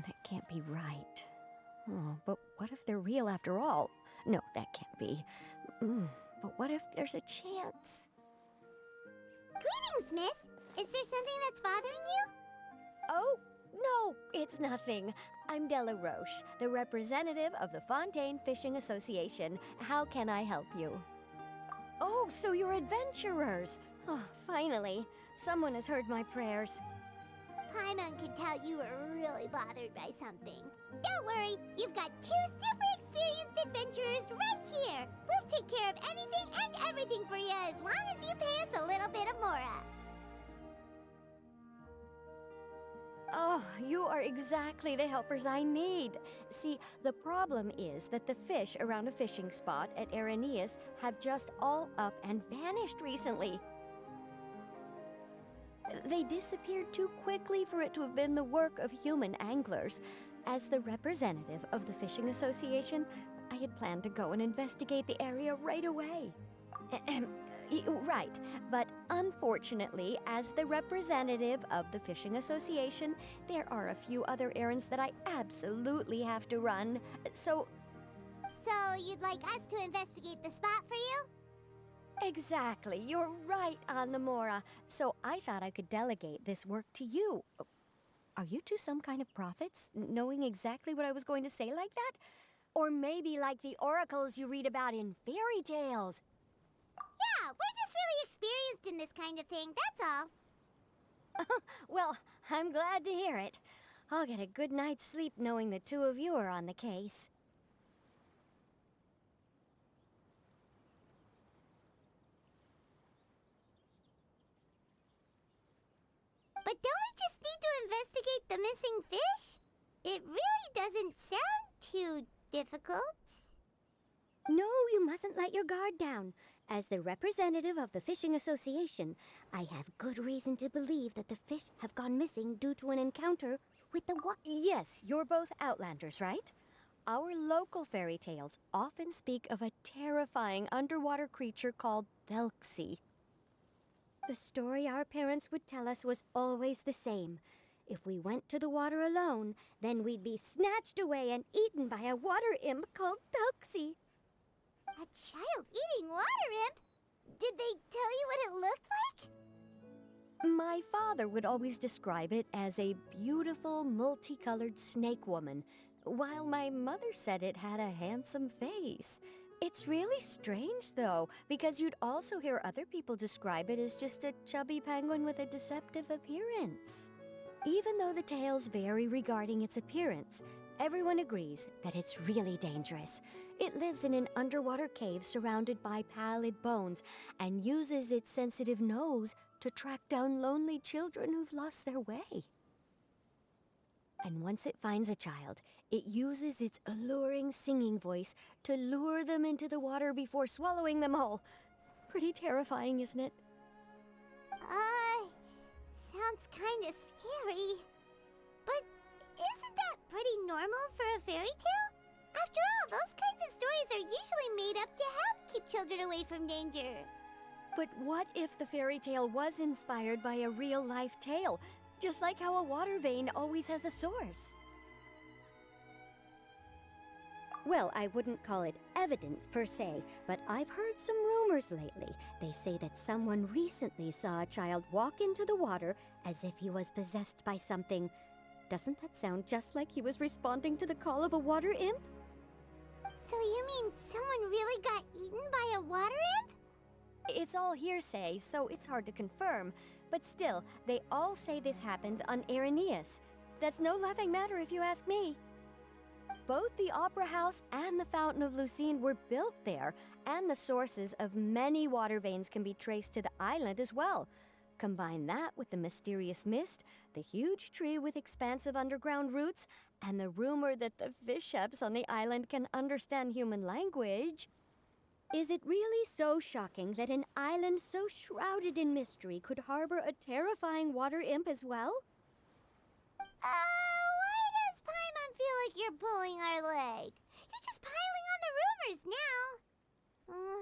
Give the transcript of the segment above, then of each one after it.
That can't be right. Oh, but what if they're real after all? No, that can't be. But what if there's a chance? Greetings, miss. Is there something that's bothering you? Oh, no, it's nothing. I'm Della Roche, the representative of the Fontaine Fishing Association. How can I help you? Oh, so you're adventurers. Oh, finally. Someone has heard my prayers. Paimon could tell you were really bothered by something. Don't worry, you've got two super experienced adventurers right here. We'll take care of anything and everything for you as long as you pay us a little bit of mora. Oh, you are exactly the helpers I need. See, the problem is that the fish around a fishing spot at Araneus have just all up and vanished recently. They disappeared too quickly for it to have been the work of human anglers. As the representative of the Fishing Association, I had planned to go and investigate the area right away. Right, but unfortunately, as the representative of the Fishing Association, there are a few other errands that I absolutely have to run. So you'd like us to investigate the spot for you? exactly, you're right on the Mora. So I thought I could delegate this work to you. Are you two some kind of prophets, knowing exactly what I was going to say like that? Or maybe like the oracles you read about in fairy tales? Yeah, we're just really experienced in this kind of thing, that's all. Well, I'm glad to hear it. I'll get a good night's sleep knowing the two of you are on the case. But don't we just need to investigate the missing fish? It really doesn't sound too difficult. No, you mustn't let your guard down. As the representative of the Fishing Association, I have good reason to believe that the fish have gone missing due to an encounter with the Yes, you're both Outlanders, right? Our local fairy tales often speak of a terrifying underwater creature called Thelxie. The story our parents would tell us was always the same. If we went to the water alone, then we'd be snatched away and eaten by a water imp called Thelxie. A child eating water imp? Did they tell you what it looked like? My father would always describe it as a beautiful, multicolored snake woman, while my mother said it had a handsome face. It's really strange, though, because you'd also hear other people describe it as just a chubby penguin with a deceptive appearance. Even though the tales vary regarding its appearance, everyone agrees that it's really dangerous. It lives in an underwater cave surrounded by pallid bones and uses its sensitive nose to track down lonely children who've lost their way. And once it finds a child, it uses its alluring singing voice to lure them into the water before swallowing them all. Pretty terrifying, isn't it? Sounds kinda scary. But isn't that pretty normal for a fairy tale? After all, those kinds of stories are usually made up to help keep children away from danger. But what if the fairy tale was inspired by a real-life tale? Just like how a water vein always has a source. Well, I wouldn't call it evidence per se, but I've heard some rumors lately. They say that someone recently saw a child walk into the water as if he was possessed by something. Doesn't that sound just like he was responding to the call of a water imp? So you mean someone really got eaten by a water imp? It's all hearsay, so it's hard to confirm. But still, they all say this happened on Irenaeus. That's no laughing matter if you ask me. Both the Opera House and the Fountain of Lucine were built there, and the sources of many water veins can be traced to the island as well. Combine that with the mysterious mist, the huge tree with expansive underground roots, and the rumor that the fish-heps on the island can understand human language. Is it really so shocking that an island so shrouded in mystery could harbor a terrifying water imp as well? Why does Paimon feel like you're pulling our leg? You're just piling on the rumors now.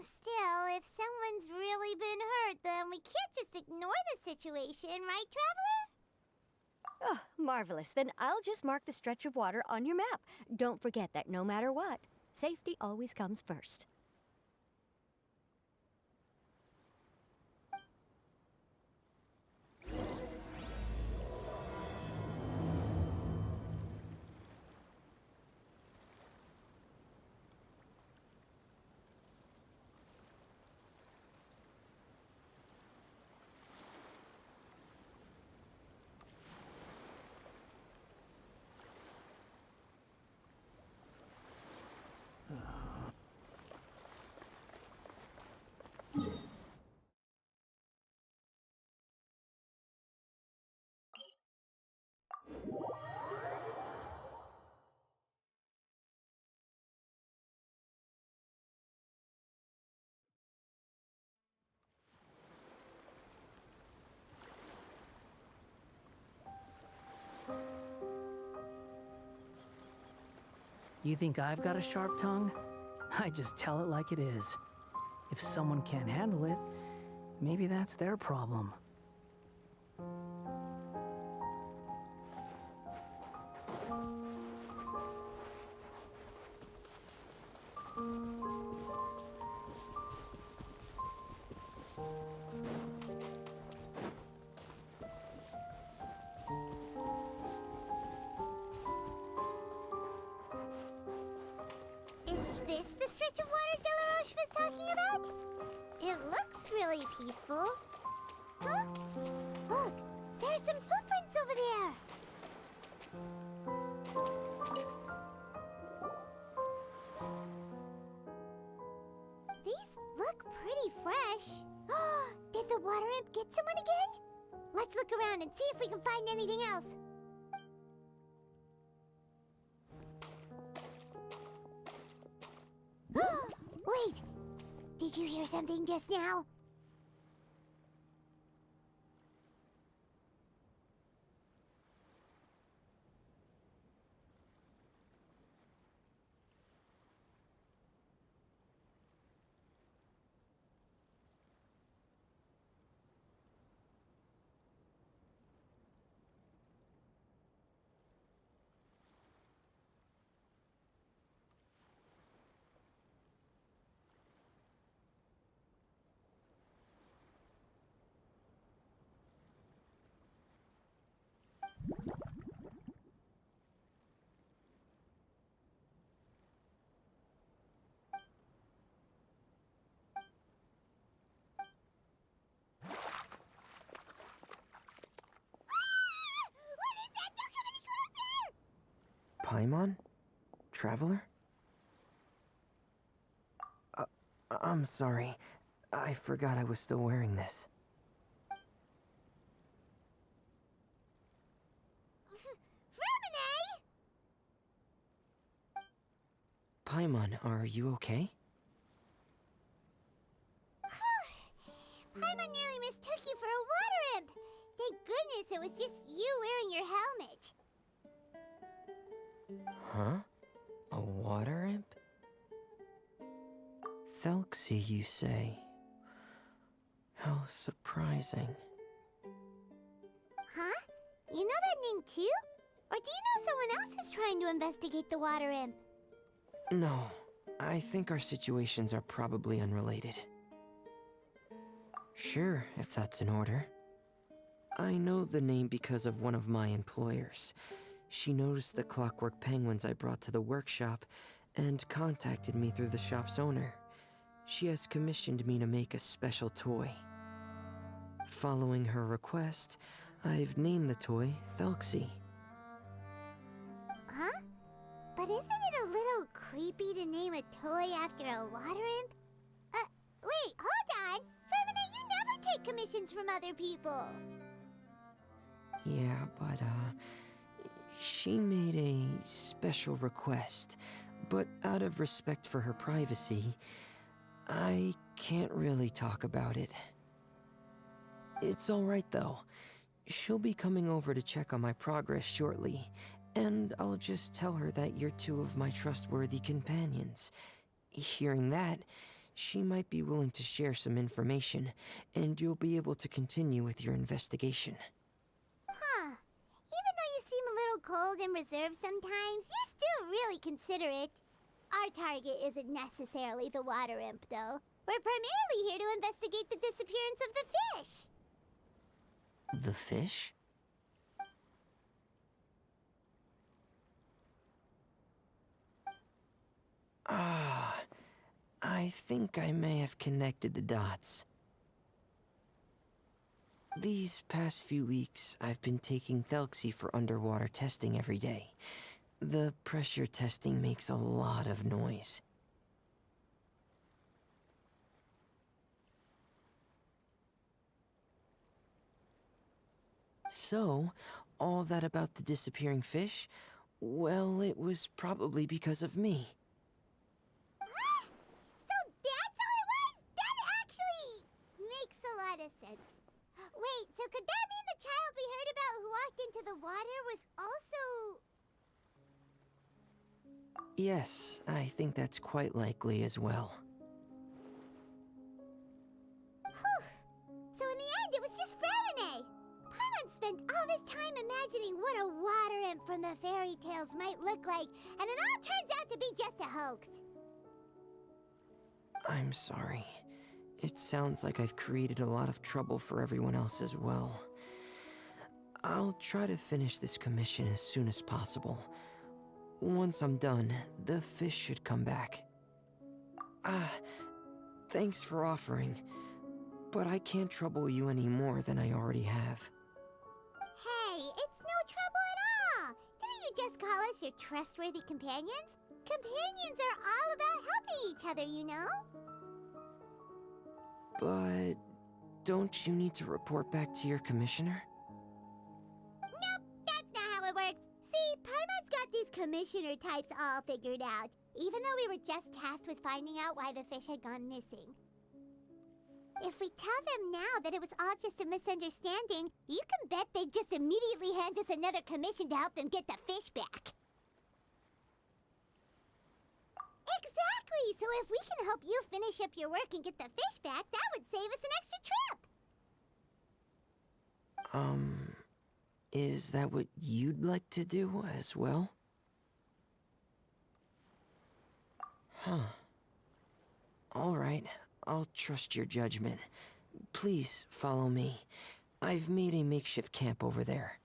Still, if someone's really been hurt, then we can't just ignore the situation, right, Traveler? Oh, marvelous. Then I'll just mark the stretch of water on your map. Don't forget that no matter what, safety always comes first. You think I've got a sharp tongue? I just tell it like it is. If someone can't handle it, maybe that's their problem. Is this the stretch of water Delaroche was talking about? It looks really peaceful. Huh? Look, there's some footprints over there. These look pretty fresh. Did the water imp get someone again? Let's look around and see if we can find anything else. Wait! Did you hear something just now? What is that? Don't come any closer! Paimon? Traveler? I'm sorry. I forgot I was still wearing this. Fruminax! Paimon, are you okay? Paimon nearly mistook you for a water imp. Thank goodness it was just you wearing your helmet. Huh? A water imp? Thelxie, you say? How surprising. Huh? You know that name too? Or do you know someone else is trying to investigate the water imp? No, I think our situations are probably unrelated. Sure, if that's in order. I know the name because of one of my employers. She noticed the clockwork penguins I brought to the workshop and contacted me through the shop's owner. She has commissioned me to make a special toy. Following her request, I've named the toy Thelxie. Huh? But isn't it a little creepy to name a toy after a water imp? Wait, hold on! For a minute, you never take commissions from other people! Yeah, but, she made a special request, but out of respect for her privacy, I can't really talk about it. It's alright though. She'll be coming over to check on my progress shortly, and I'll just tell her that you're two of my trustworthy companions. Hearing that, she might be willing to share some information, and you'll be able to continue with your investigation. Huh. Even though you seem a little cold and reserved sometimes, you're still really considerate. Our target isn't necessarily the water imp, though. We're primarily here to investigate the disappearance of the fish. The fish? Ah, I think I may have connected the dots. These past few weeks, I've been taking Thelxie for underwater testing every day. The pressure testing makes a lot of noise. So, all that about the disappearing fish? Well, it was probably because of me. So that's all it was? That actually makes a lot of sense. Wait, so could that mean the child we heard about who walked into the water was also... Yes, I think that's quite likely as well. Whew. So in the end, it was just Framine. Paimon spent all this time imagining what a water imp from the fairy tales might look like, and it all turns out to be just a hoax. I'm sorry. It sounds like I've created a lot of trouble for everyone else as well. I'll try to finish this commission as soon as possible. Once I'm done, the fish should come back. Thanks for offering, but I can't trouble you any more than I already have. Hey, it's no trouble at all. Didn't you just call us your trustworthy companions? Companions are all about helping each other, you know? But don't you need to report back to your commissioner? Nope, that's not how it works. See, Paimon's got these commissioner types all figured out, even though we were just tasked with finding out why the fish had gone missing. If we tell them now that it was all just a misunderstanding, you can bet they'd just immediately hand us another commission to help them get the fish back. Exactly! So if we can help you finish up your work and get the fish back, that would save us an extra trip! Is that what you'd like to do as well? Huh. Alright, I'll trust your judgment. Please follow me. I've made a makeshift camp over there.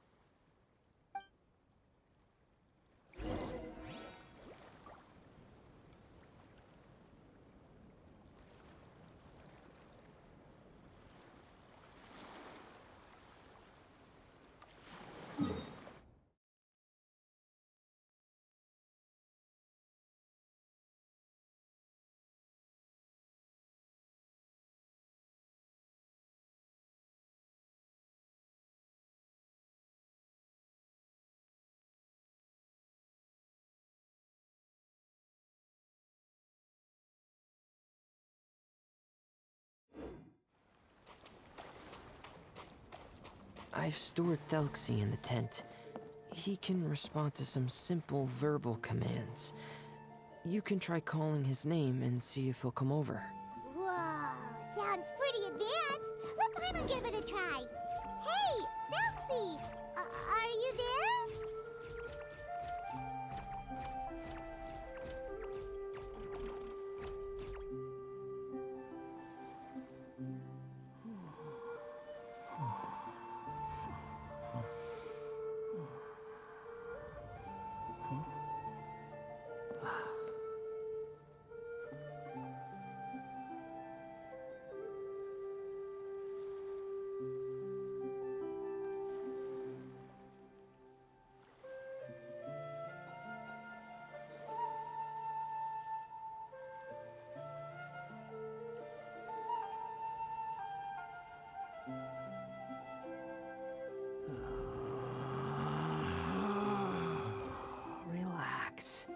I've stored Thelxie in the tent. He can respond to some simple verbal commands. You can try calling his name and see if he'll come over. Whoa, sounds pretty advanced. Let Paimon give it a try. Hey, Thelxie! Are you there? Relax.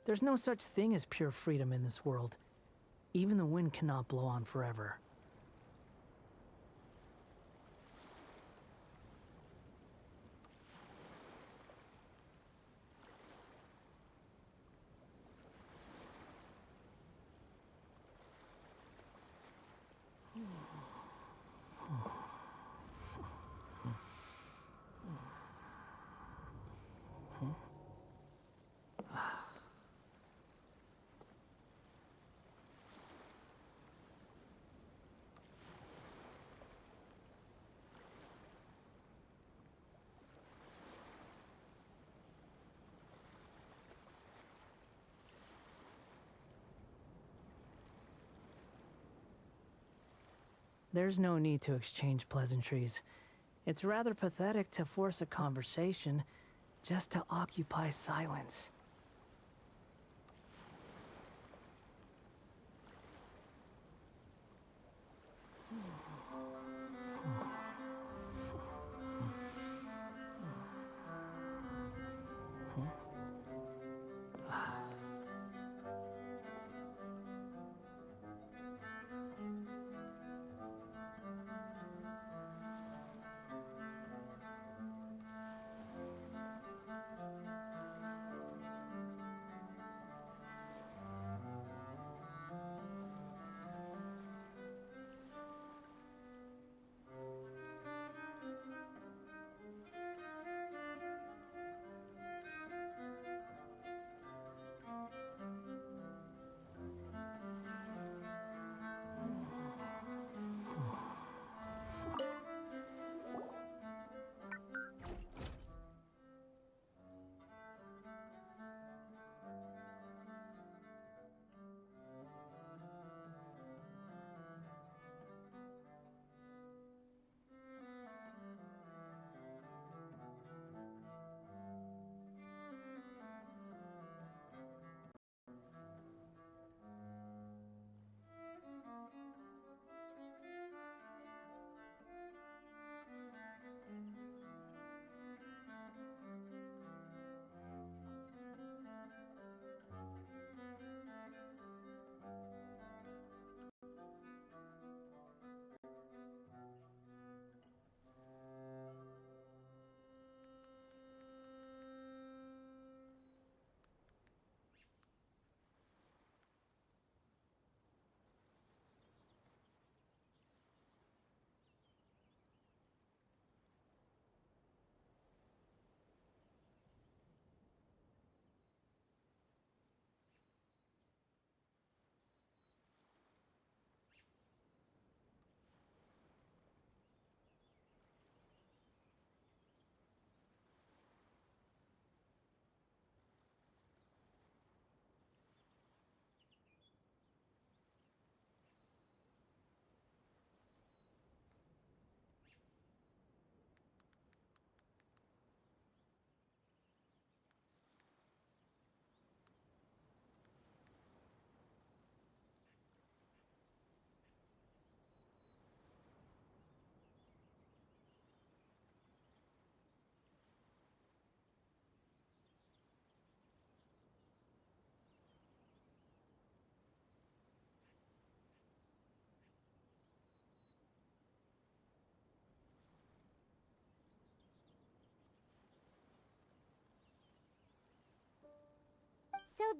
There's no such thing as pure freedom in this world. Even the wind cannot blow on forever. There's no need to exchange pleasantries. It's rather pathetic to force a conversation just to occupy silence.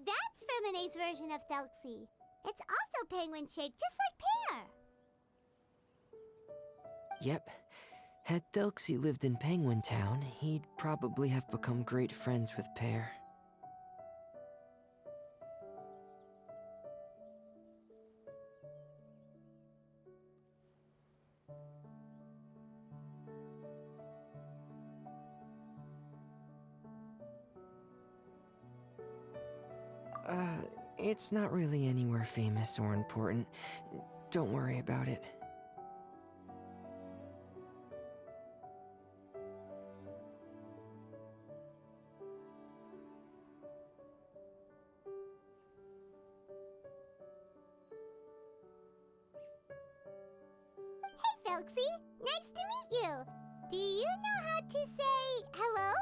that's Femine's version of Thelxie. It's also penguin-shaped, just like Pear. Yep. Had Thelxie lived in Penguin Town, he'd probably have become great friends with Pear. It's not really anywhere famous or important. Don't worry about it. Hey, Thelxie! Nice to meet you! Do you know how to say hello?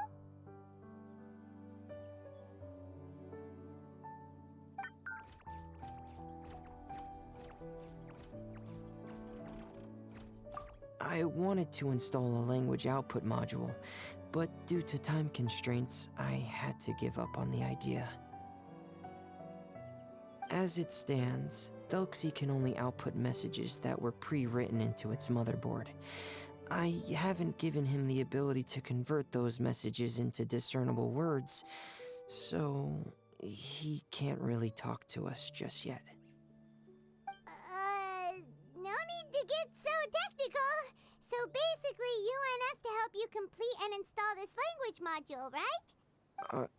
I wanted to install a language output module, but due to time constraints, I had to give up on the idea. As it stands, Thelxie can only output messages that were pre-written into its motherboard. I haven't given him the ability to convert those messages into discernible words, so he can't really talk to us just yet. No need to get so technical. So basically, you want us to help you complete and install this language module, right?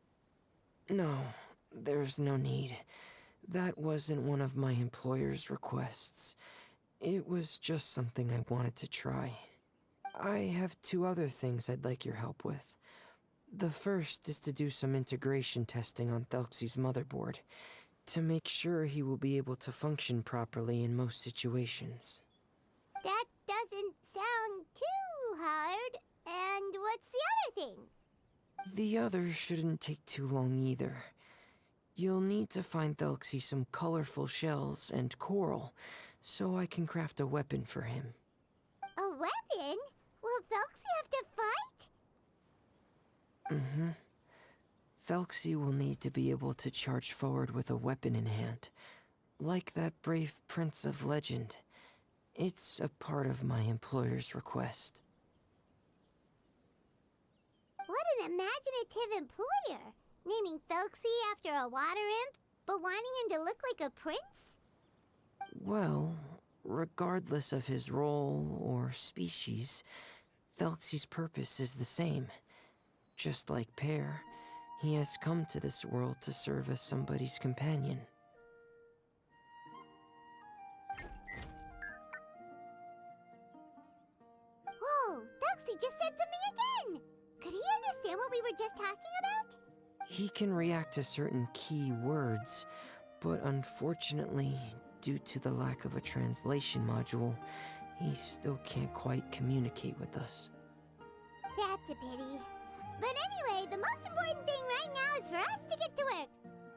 No, there's no need. That wasn't one of my employer's requests. It was just something I wanted to try. I have 2 other things I'd like your help with. The first is to do some integration testing on Thelxie's motherboard, to make sure he will be able to function properly in most situations. That doesn't sound too hard. And what's the other thing? The other shouldn't take too long either. You'll need to find Thelxie some colorful shells and coral, so I can craft a weapon for him. A weapon? Will Thelxie have to fight? Mm-hmm. Thelxie will need to be able to charge forward with a weapon in hand, like that brave prince of legend. It's a part of my employer's request. What an imaginative employer! Naming Thelxie after a water imp, but wanting him to look like a prince? Well, regardless of his role or species, Thelxie's purpose is the same. Just like Pear, he has come to this world to serve as somebody's companion. Whoa, Thelxie just said something again! Could he understand what we were just talking about? He can react to certain key words, but unfortunately, due to the lack of a translation module, he still can't quite communicate with us. That's a pity. But anyway, the most important thing right now is for us to get to work.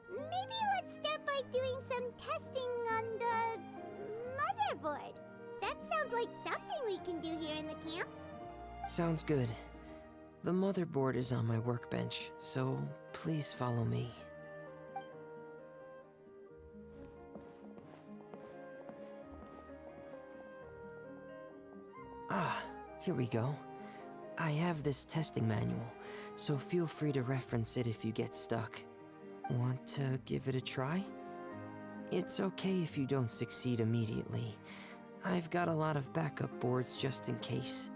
Maybe let's start by doing some testing on the motherboard. That sounds like something we can do here in the camp. Sounds good. The motherboard is on my workbench, so please follow me. Ah, here we go. I have this testing manual, so feel free to reference it if you get stuck. Want to give it a try? It's okay if you don't succeed immediately. I've got a lot of backup boards just in case.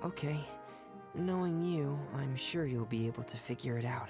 Okay, knowing you, I'm sure you'll be able to figure it out.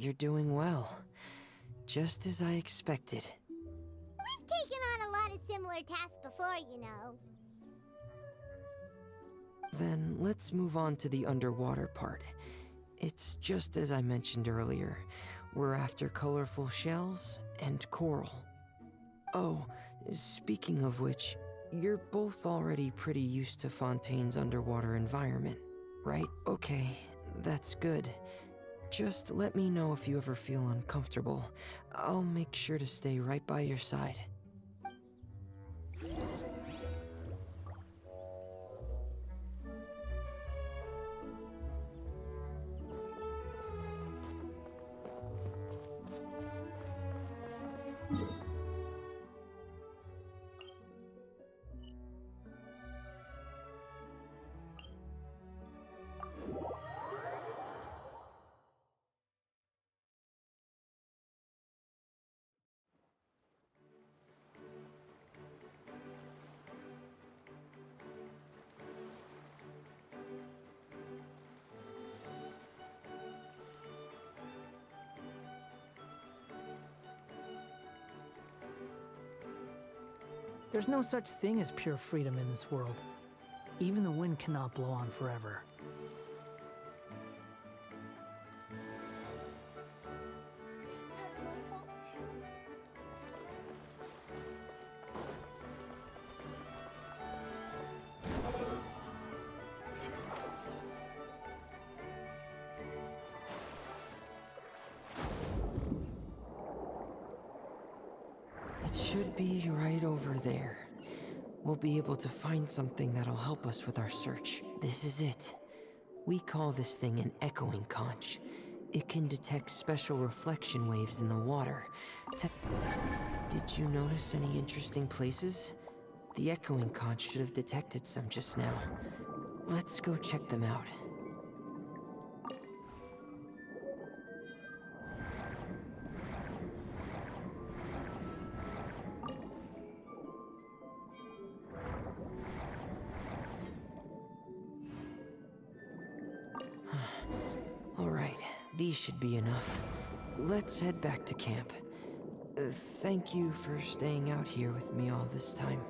you're doing well. Just as I expected. We've taken on a lot of similar tasks before, you know. Then let's move on to the underwater part. It's just as I mentioned earlier. We're after colorful shells and coral. Oh, speaking of which, you're both already pretty used to Fontaine's underwater environment, right? Okay, that's good. Just let me know if you ever feel uncomfortable. I'll make sure to stay right by your side. There's no such thing as pure freedom in this world. Even the wind cannot blow on forever. Is that my fault too? It should be right over there. We'll be able to find something that'll help us with our search. This is it. We call this thing an echoing conch. It can detect special reflection waves in the water. Did you notice any interesting places? The echoing conch should have detected some just now. Let's go check them out. Alright, these should be enough. Let's head back to camp. Thank you for staying out here with me all this time.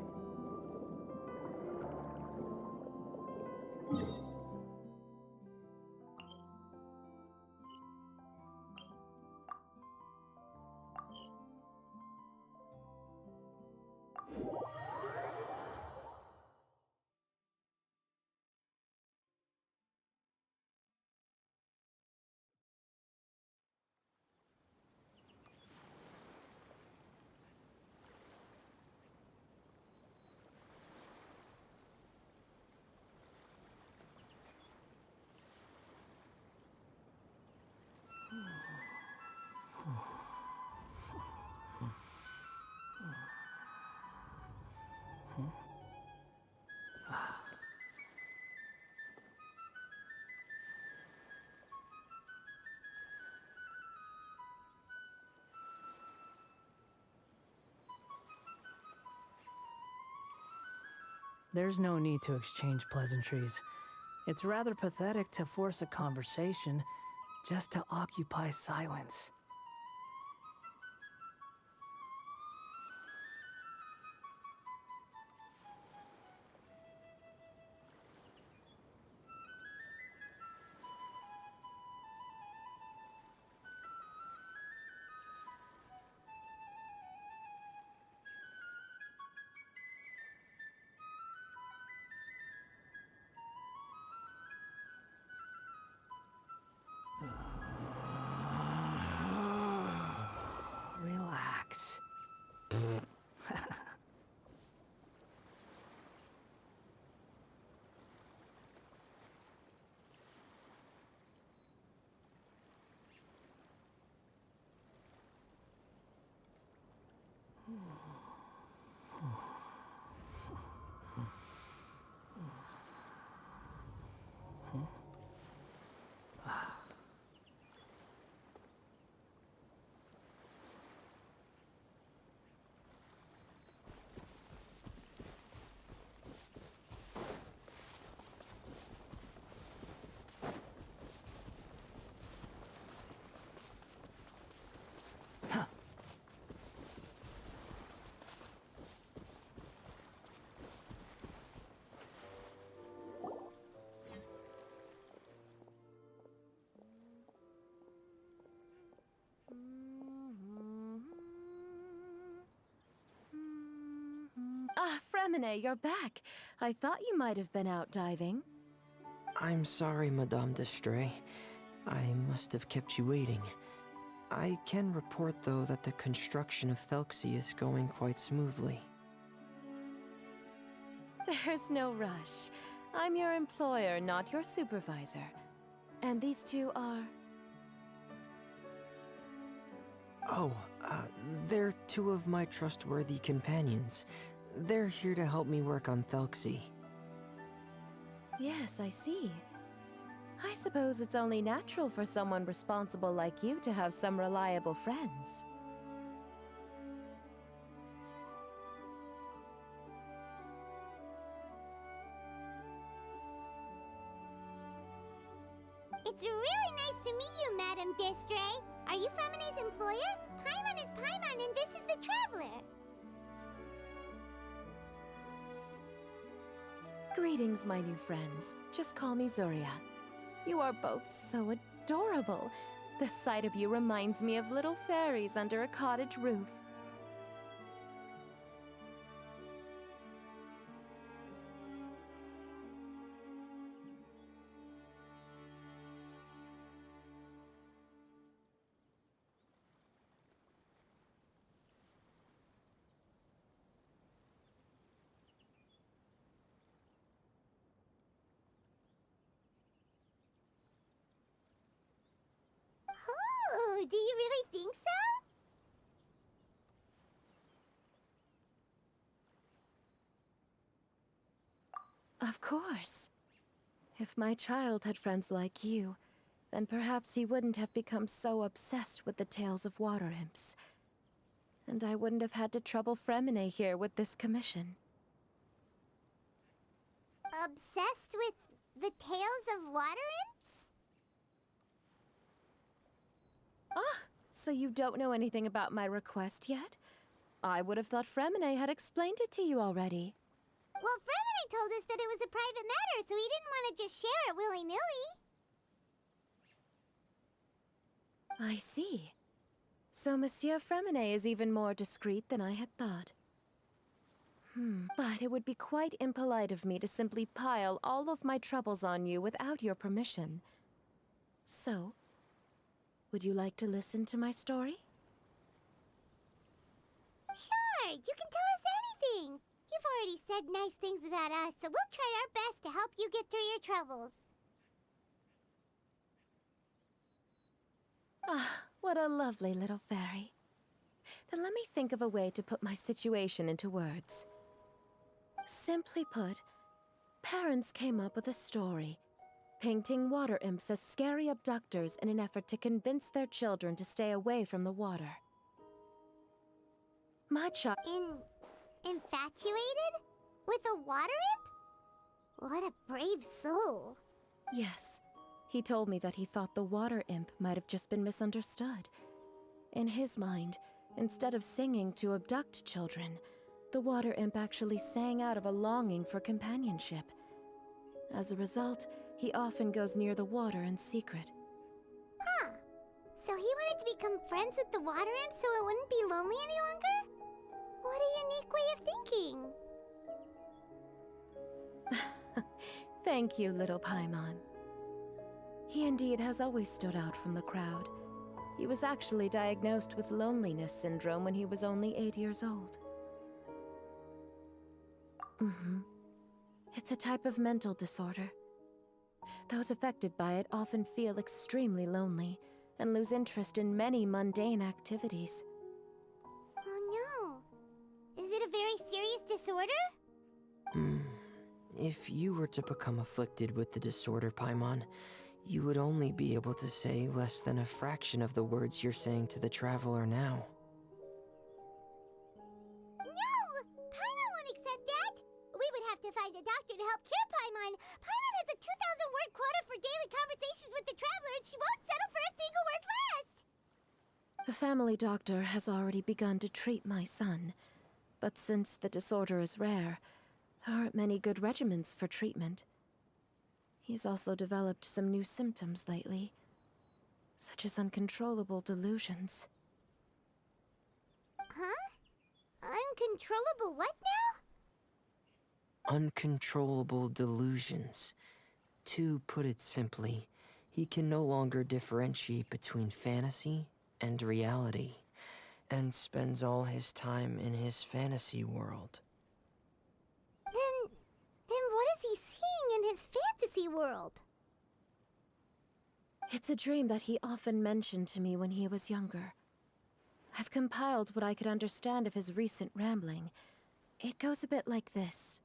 There's no need to exchange pleasantries. It's rather pathetic to force a conversation just to occupy silence. Fremine, you're back. I thought you might have been out diving. I'm sorry, Madame d'Estray. I must have kept you waiting. I can report, though, that the construction of Thelxie is going quite smoothly. There's no rush. I'm your employer, not your supervisor. And these two are... Oh, they're two of my trustworthy companions. They're here to help me work on Thelxie. Yes, I see. I suppose it's only natural for someone responsible like you to have some reliable friends. It's really nice to meet you, Madame d'Estray. Are you Fremine's employer? Paimon is Paimon, and this is the Traveler. Greetings, my new friends. Just call me Zuria. You are both so adorable. The sight of you reminds me of little fairies under a cottage roof. Oh, do you really think so? Of course. If my child had friends like you, then perhaps he wouldn't have become so obsessed with the tales of water imps. And I wouldn't have had to trouble Fremine here with this commission. Obsessed with the tales of water imps? Ah, so you don't know anything about my request yet? I would have thought Fremine had explained it to you already. Well, Fremine told us that it was a private matter, so he didn't want to just share it willy-nilly. I see. So Monsieur Fremine is even more discreet than I had thought. But it would be quite impolite of me to simply pile all of my troubles on you without your permission. So, would you like to listen to my story? Sure, you can tell us anything. You've already said nice things about us, so we'll try our best to help you get through your troubles. Ah, what a lovely little fairy. Then let me think of a way to put my situation into words. Simply put, parents came up with a story, painting water imps as scary abductors in an effort to convince their children to stay away from the water. My child... Infatuated? With a water imp? What a brave soul. Yes, he told me that he thought the water imp might have just been misunderstood. In his mind, instead of singing to abduct children, the water imp actually sang out of a longing for companionship. As a result, he often goes near the water in secret. Huh. So he wanted to become friends with the water imp so it wouldn't be lonely any longer? What a unique way of thinking. Thank you, little Paimon. He indeed has always stood out from the crowd. He was actually diagnosed with loneliness syndrome when he was only 8 years old. It's a type of mental disorder. Those affected by it often feel extremely lonely and lose interest in many mundane activities. Oh no. Is it a very serious disorder? If you were to become afflicted with the disorder, Paimon, you would only be able to say less than a fraction of the words you're saying to the Traveler now. No! Paimon won't accept that! We would have to find a doctor to help cure Paimon. Paimon has a 2,000-word quota for daily conversations with the Traveler, and she won't settle for a single word less! The family doctor has already begun to treat my son, but since the disorder is rare, there aren't many good regimens for treatment. He's also developed some new symptoms lately, such as uncontrollable delusions. Huh? Uncontrollable what now? Uncontrollable delusions. To put it simply, he can no longer differentiate between fantasy and reality, and spends all his time in his fantasy world. Then what is he seeing in his fantasy world? It's a dream that he often mentioned to me when he was younger. I've compiled what I could understand of his recent rambling. It goes a bit like this.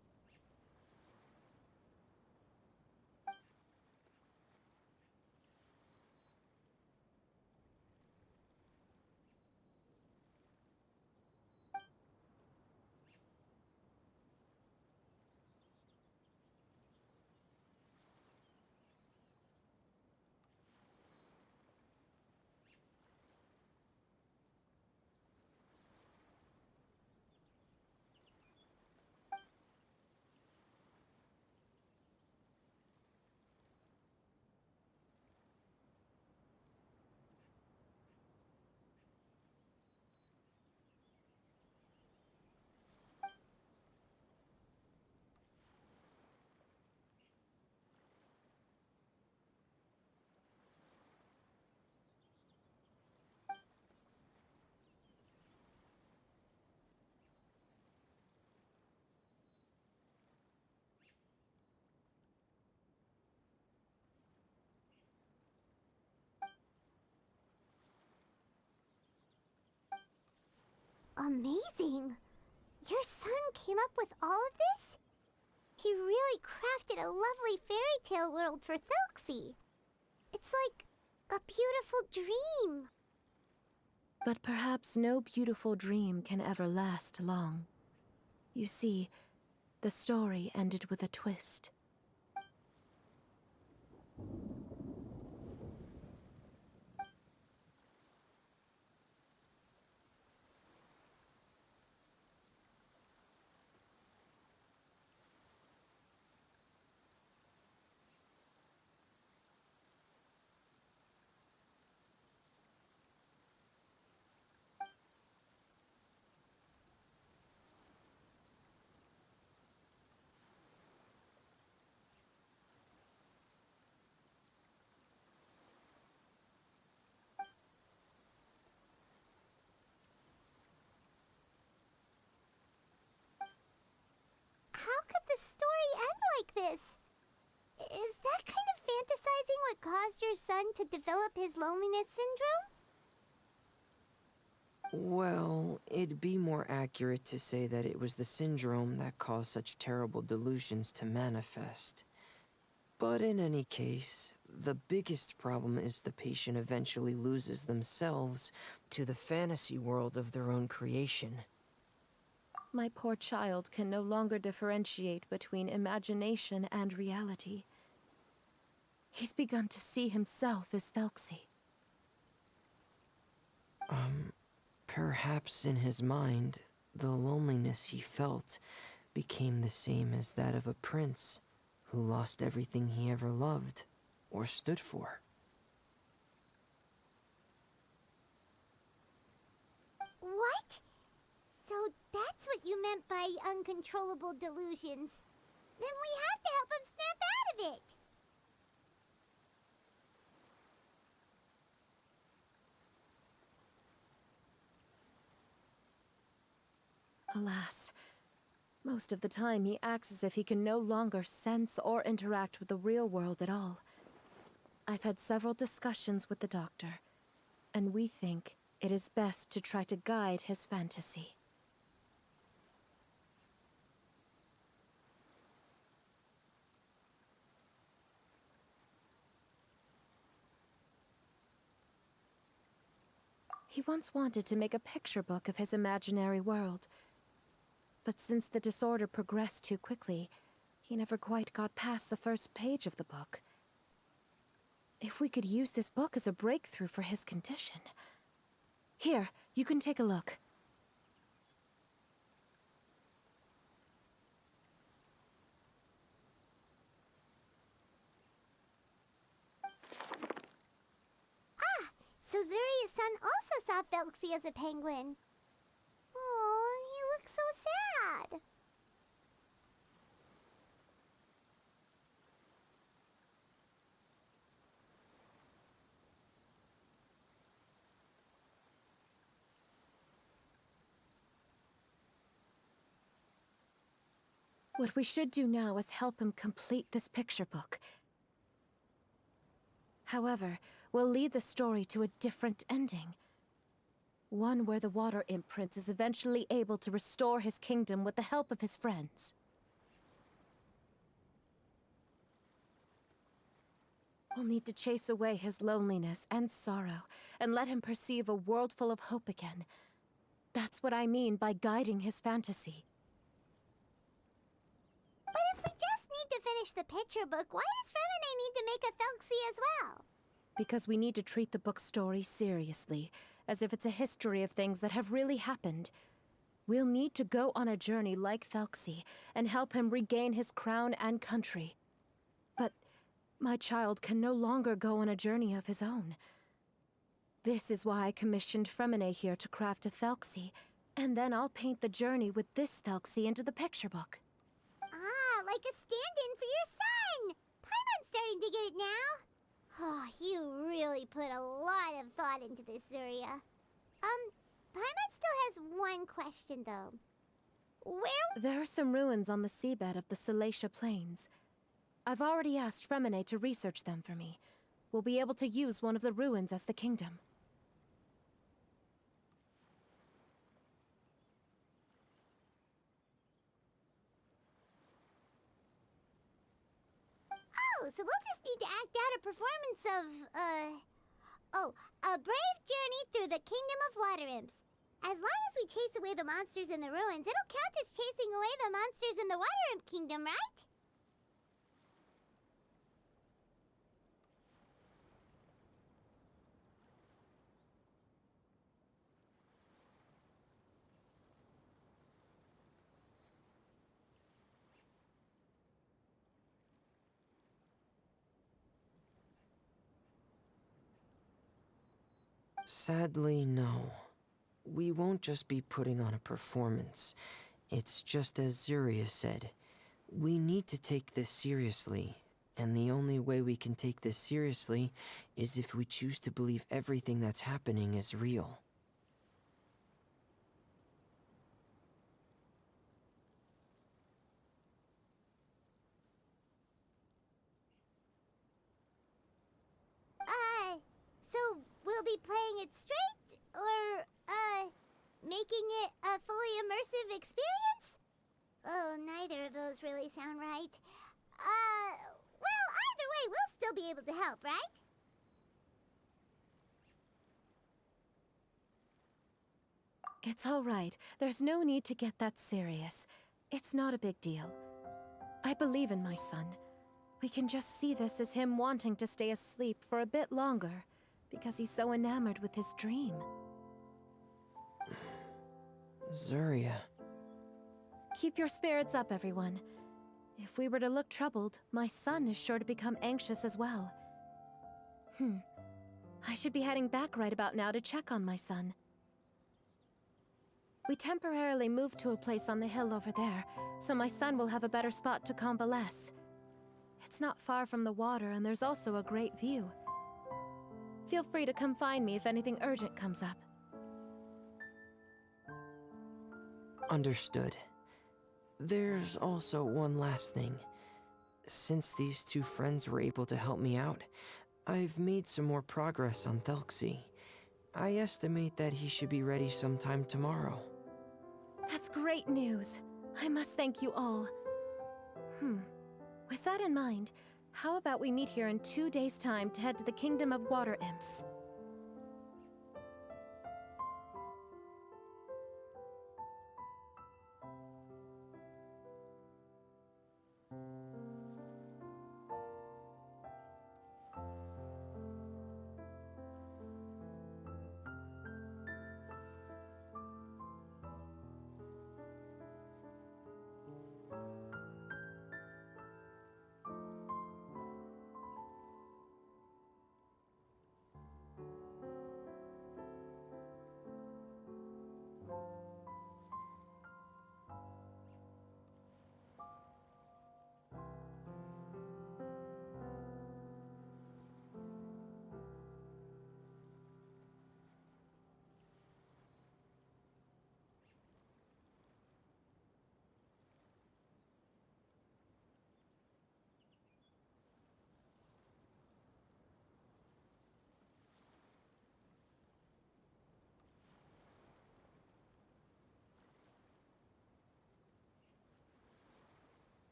Amazing! Your son came up with all of this? He really crafted a lovely fairy tale world for Thelxie. It's like a beautiful dream. But perhaps no beautiful dream can ever last long. You see, the story ended with a twist. How could the story end like this? Is that kind of fantasizing what caused your son to develop his loneliness syndrome? Well, it'd be more accurate to say that it was the syndrome that caused such terrible delusions to manifest. But in any case, the biggest problem is the patient eventually loses themselves to the fantasy world of their own creation. My poor child can no longer differentiate between imagination and reality. He's begun to see himself as Thelxie. Perhaps in his mind, the loneliness he felt became the same as that of a prince who lost everything he ever loved or stood for. What? So that's what you meant by uncontrollable delusions. Then we have to help him snap out of it. Alas, most of the time he acts as if he can no longer sense or interact with the real world at all. I've had several discussions with the doctor, and we think it is best to try to guide his fantasy. He once wanted to make a picture book of his imaginary world. But since the disorder progressed too quickly, he never quite got past the first page of the book. If we could use this book as a breakthrough for his condition... Here, you can take a look. So Zuri's son also saw Thelxie as a penguin. Oh, he looks so sad. What we should do now is help him complete this picture book. However, we'll lead the story to a different ending. One where the Water Imp Prince is eventually able to restore his kingdom with the help of his friends. We'll need to chase away his loneliness and sorrow, and let him perceive a world full of hope again. That's what I mean by guiding his fantasy. But if we just need to finish the picture book, why does Fremine need to make a Thelxie as well? Because we need to treat the book's story seriously, as if it's a history of things that have really happened. We'll need to go on a journey like Thelxie, and help him regain his crown and country. But my child can no longer go on a journey of his own. This is why I commissioned Fremine here to craft a Thelxie, and then I'll paint the journey with this Thelxie into the picture book. Ah, like a stand-in for your son! Paimon's starting to get it now. Oh, you really put a lot of thought into this, Zuria. Paimon still has one question, though. There are some ruins on the seabed of the Salacia Plains. I've already asked Fremine to research them for me. We'll be able to use one of the ruins as the kingdom. Oh, so we'll just need to act out a performance of, a brave journey through the Kingdom of Water Imps. As long as we chase away the monsters in the ruins, it'll count as chasing away the monsters in the Water Imp Kingdom, right? Sadly, no. We won't just be putting on a performance. It's just as Zuria said. We need to take this seriously, and the only way we can take this seriously is if we choose to believe everything that's happening is real. So we'll be playing it straight, or, making it a fully immersive experience? Oh, neither of those really sound right. Well, either way, we'll still be able to help, right? It's all right. There's no need to get that serious. It's not a big deal. I believe in my son. We can just see this as him wanting to stay asleep for a bit longer, because he's so enamored with his dream. Zuria. Keep your spirits up, everyone. If we were to look troubled, my son is sure to become anxious as well. I should be heading back right about now to check on my son. We temporarily moved to a place on the hill over there, so my son will have a better spot to convalesce. It's not far from the water, and there's also a great view. Feel free to come find me if anything urgent comes up. Understood. There's also one last thing. Since these two friends were able to help me out, I've made some more progress on Thelxie. I estimate that he should be ready sometime tomorrow. That's great news. I must thank you all. With that in mind, how about we meet here in 2 days' time to head to the Kingdom of Water Imps?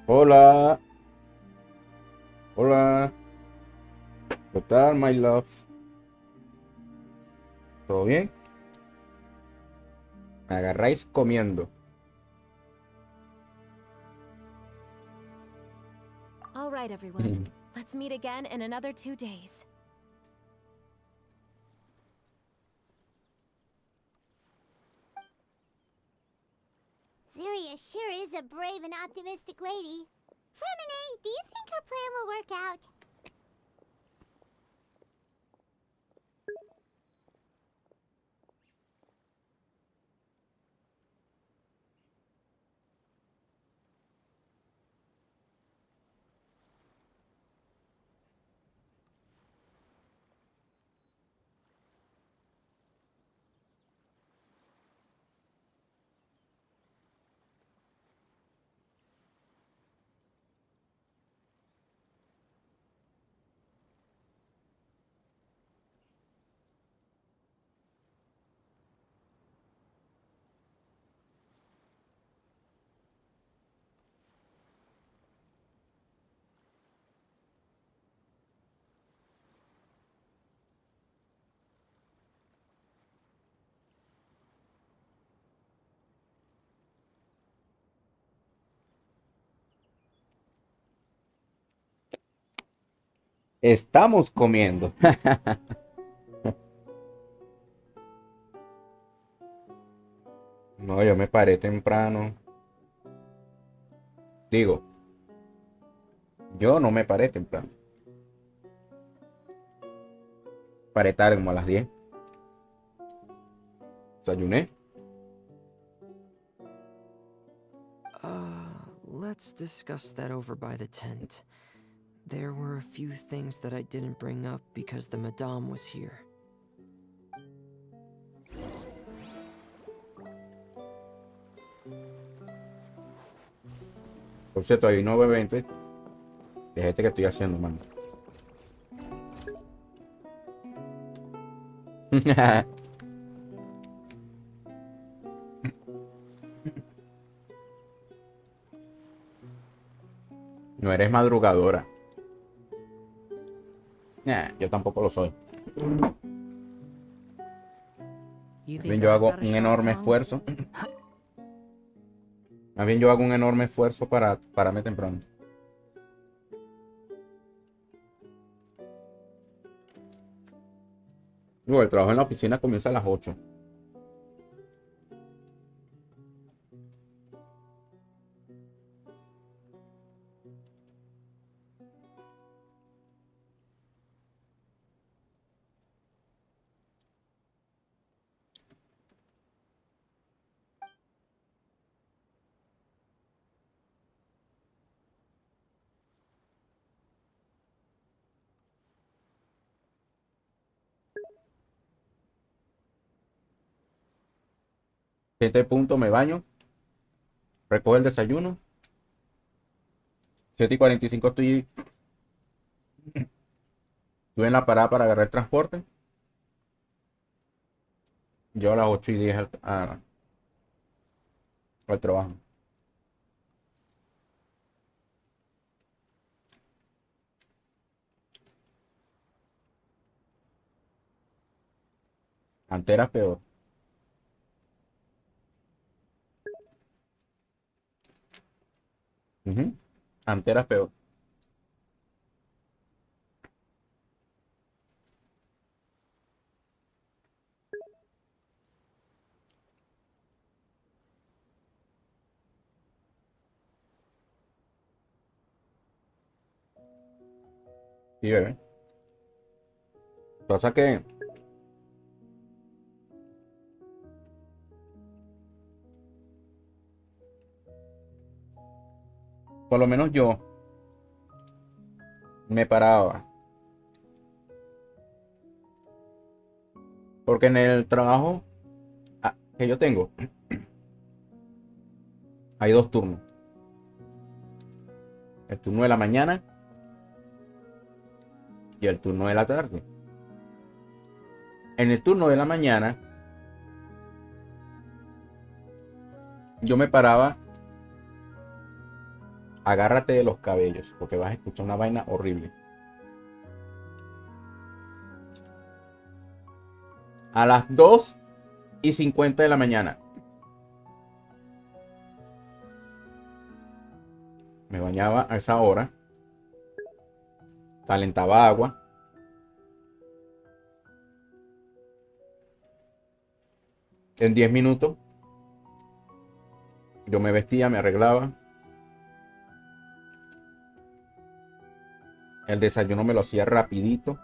Hola. Hola. ¿Qué tal, my love? ¿Todo bien? Me agarráis comiendo. All right, everyone. Let's meet again in another 2 days. Zeria sure is a brave and optimistic lady. Fremine, do you think her plan will work out? Estamos comiendo. No, yo me paré temprano. Digo, yo no me paré temprano. Paré tarde, como a las 10. Desayuné. Let's discuss that over by the tent. There were a few things that I didn't bring up because the madame was here. Por cierto, hay un nuevo evento. De este que estoy haciendo, mano. No eres madrugadora. Nah, yo tampoco lo soy. You Más think bien yo I've hago got a un sharp enorme tongue? esfuerzo. Más bien yo hago un enorme esfuerzo para pararme temprano. Luego, el trabajo en la oficina comienza a las 8. Siete puntos, me baño. Recojo el desayuno. 7:45 estoy en la parada para agarrar el transporte. Yo a las 8:10 al trabajo. Antes era peor. Antes era peor. Sí, bebé. Pasa que por lo menos yo me paraba. Porque en el trabajo que yo tengo hay dos turnos. El turno de la mañana y el turno de la tarde. En el turno de la mañana yo me paraba agárrate de los cabellos, porque vas a escuchar una vaina horrible. A las 2:50 de la mañana. Me bañaba a esa hora. Calentaba agua. En 10 minutos yo me vestía, me arreglaba. El desayuno me lo hacía rapidito.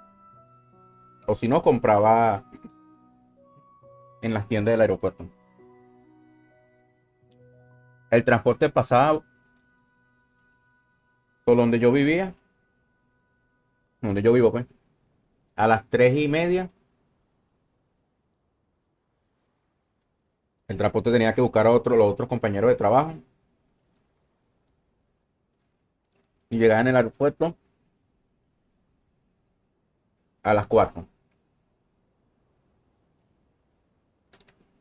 O si no, compraba en las tiendas del aeropuerto. El transporte pasaba por donde yo vivía. Donde yo vivo, pues. A las 3:30. El transporte tenía que buscar a los otros compañeros de trabajo. Y llegaba en el aeropuerto a las 4.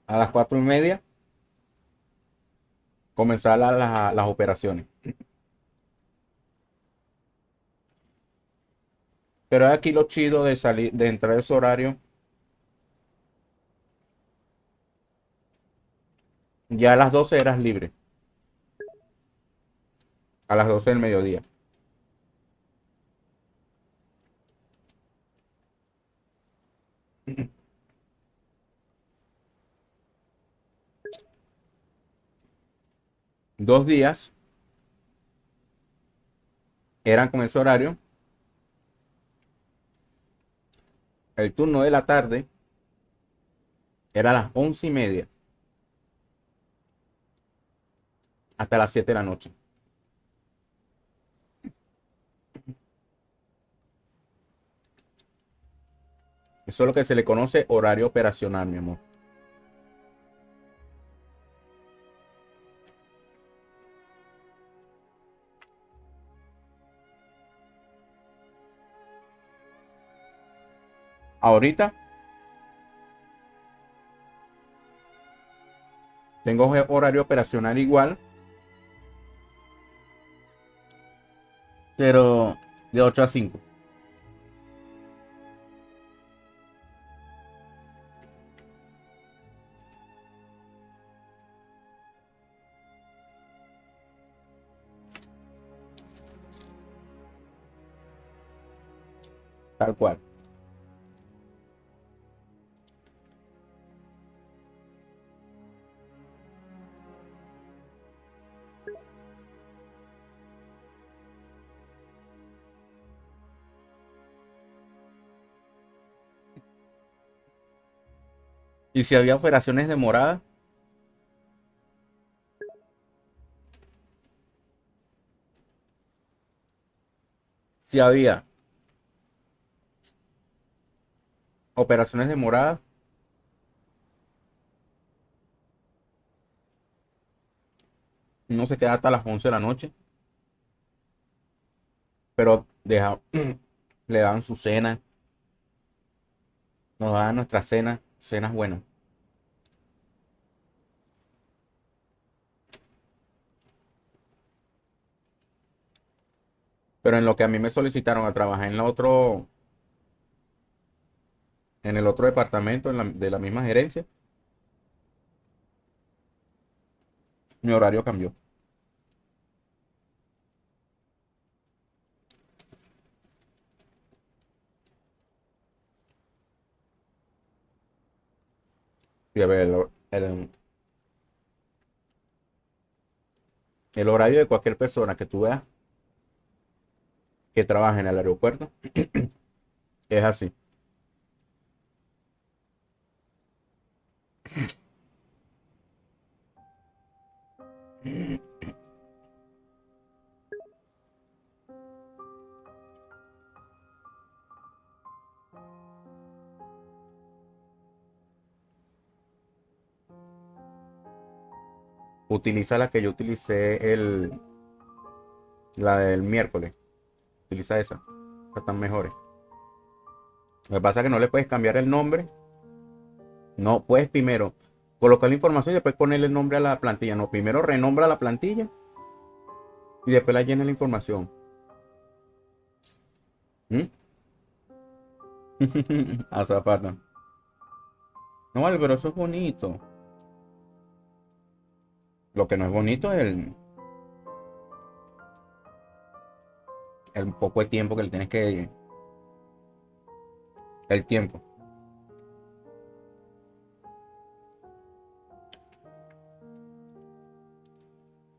A las 4:30 comenzar las operaciones. Pero aquí lo chido de salir, de entrar a ese horario. Ya a las 12 eras libre. A las 12 del mediodía. Dos días eran con ese horario. El turno de la tarde era a las 11:30 hasta las 7 de la noche. Eso es lo que se le conoce horario operacional, mi amor. Ahorita tengo horario operacional igual, pero de 8 a 5. Tal cual. Y si había operaciones demoradas, si había operaciones demoradas, no se queda hasta las 11 de la noche, pero le daban su cena, nos daban nuestras cenas buenas. Pero en lo que a mí me solicitaron a trabajar en el otro departamento de la misma gerencia, mi horario cambió. Y a ver, el horario de cualquier persona que tú veas que trabaja en el aeropuerto es así. Utiliza la que yo utilicé la del miércoles. Utiliza esa. Están mejores. Lo que pasa es que no le puedes cambiar el nombre. No puedes primero colocar la información y después ponerle el nombre a la plantilla. No, primero renombra la plantilla Y después la llena la información. ¿Mm? Azafata. No vale, pero eso es bonito. Lo que no es bonito es el poco de tiempo que le tienes que... El tiempo.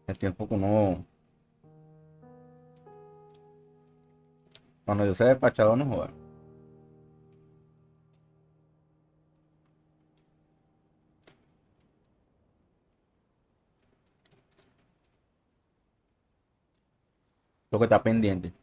El tiempo que uno... Cuando yo sea despachado no joda. Lo que está pendiente.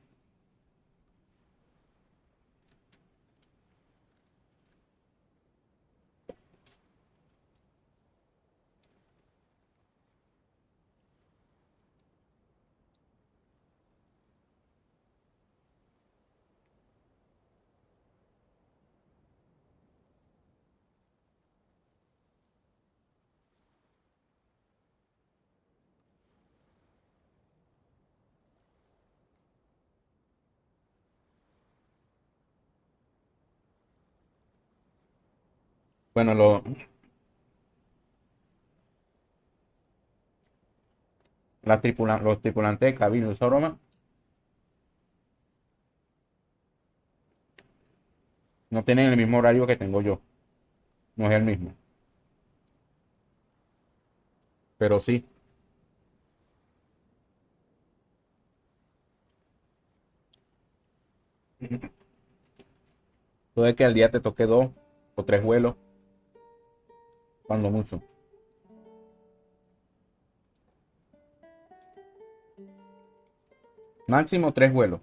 Bueno, los tripulantes de cabina de esa broma no tienen el mismo horario que tengo yo. No es el mismo. Pero sí. Puede que al día te toque 2 o 3 vuelos. Cuando mucho. Máximo 3 vuelos.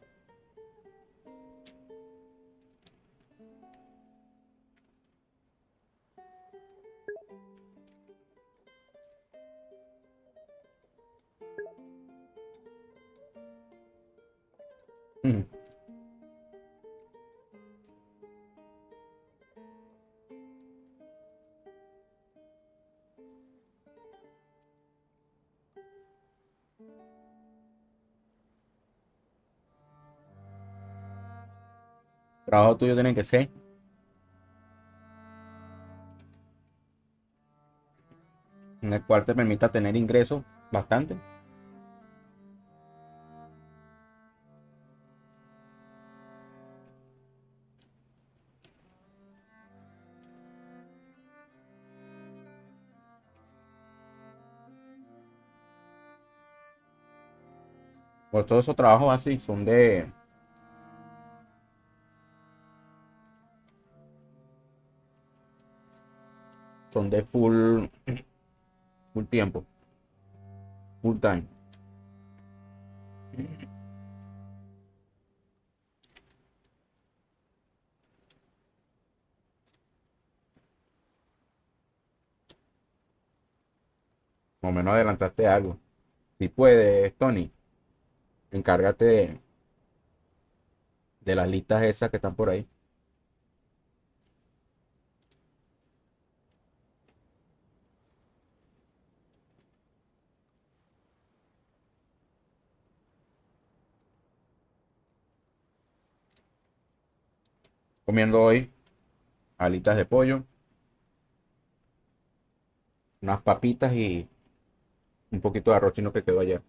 Ujú. Trabajo tuyo tiene que ser en el cual te permita tener ingresos bastante. Pues todos esos trabajos así son de full tiempo, full time. Más o menos adelantaste algo. Si puedes, Tony, encárgate de las listas esas que están por ahí. Comiendo hoy alitas de pollo, unas papitas y un poquito de arroz chino que quedó ayer.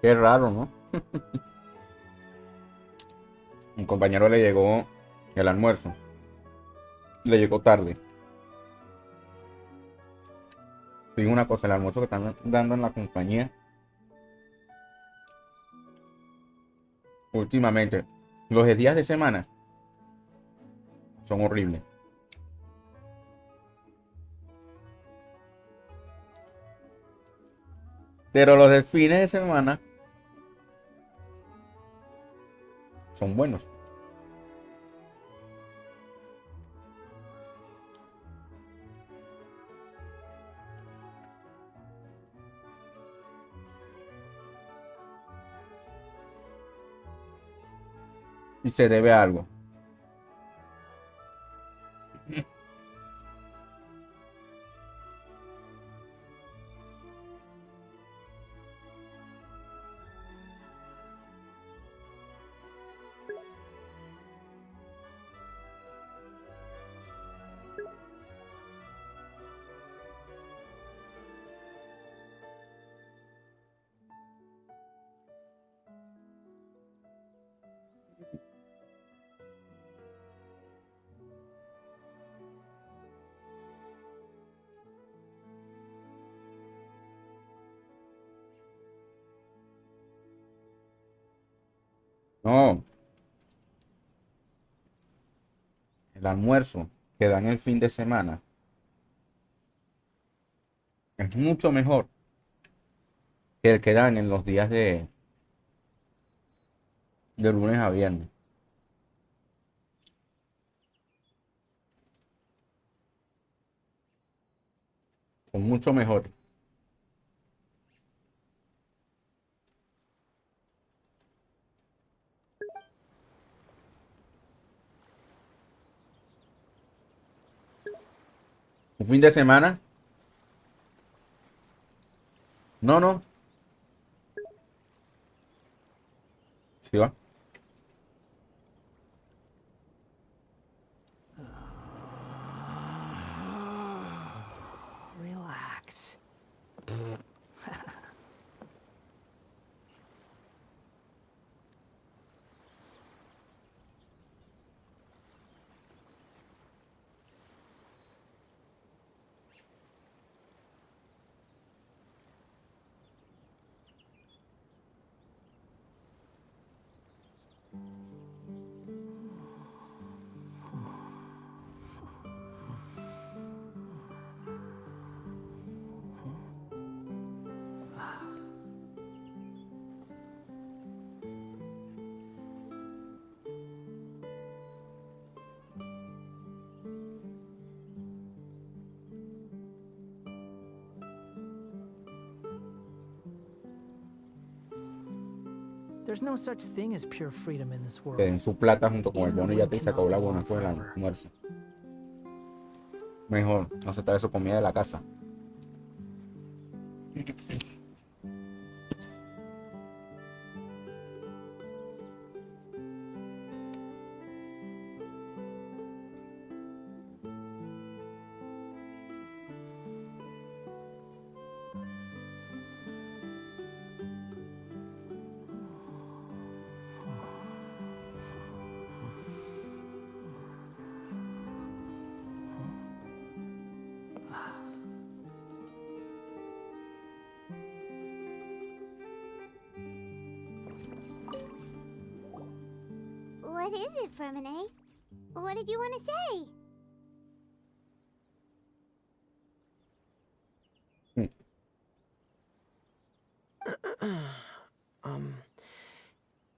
Qué raro, ¿no? Un compañero le llegó el almuerzo. Le llegó tarde. Te digo una cosa, el almuerzo que están dando en la compañía últimamente, los de días de semana son horribles. Pero los de fines de semana son buenos. Y se debe a algo. No, el almuerzo que dan el fin de semana es mucho mejor que el que dan en los días de lunes a viernes. Son mucho mejor. Un fin de semana. No, no. Sí va. Relax. There's no such thing as pure freedom in this Que world. den su plata junto con el Even the bono y ya wind te se cannot acabó la go buena on con el forever. almuerzo. Mejor, no se trae su comida de la casa. What is it, Fermine? What did you want to say?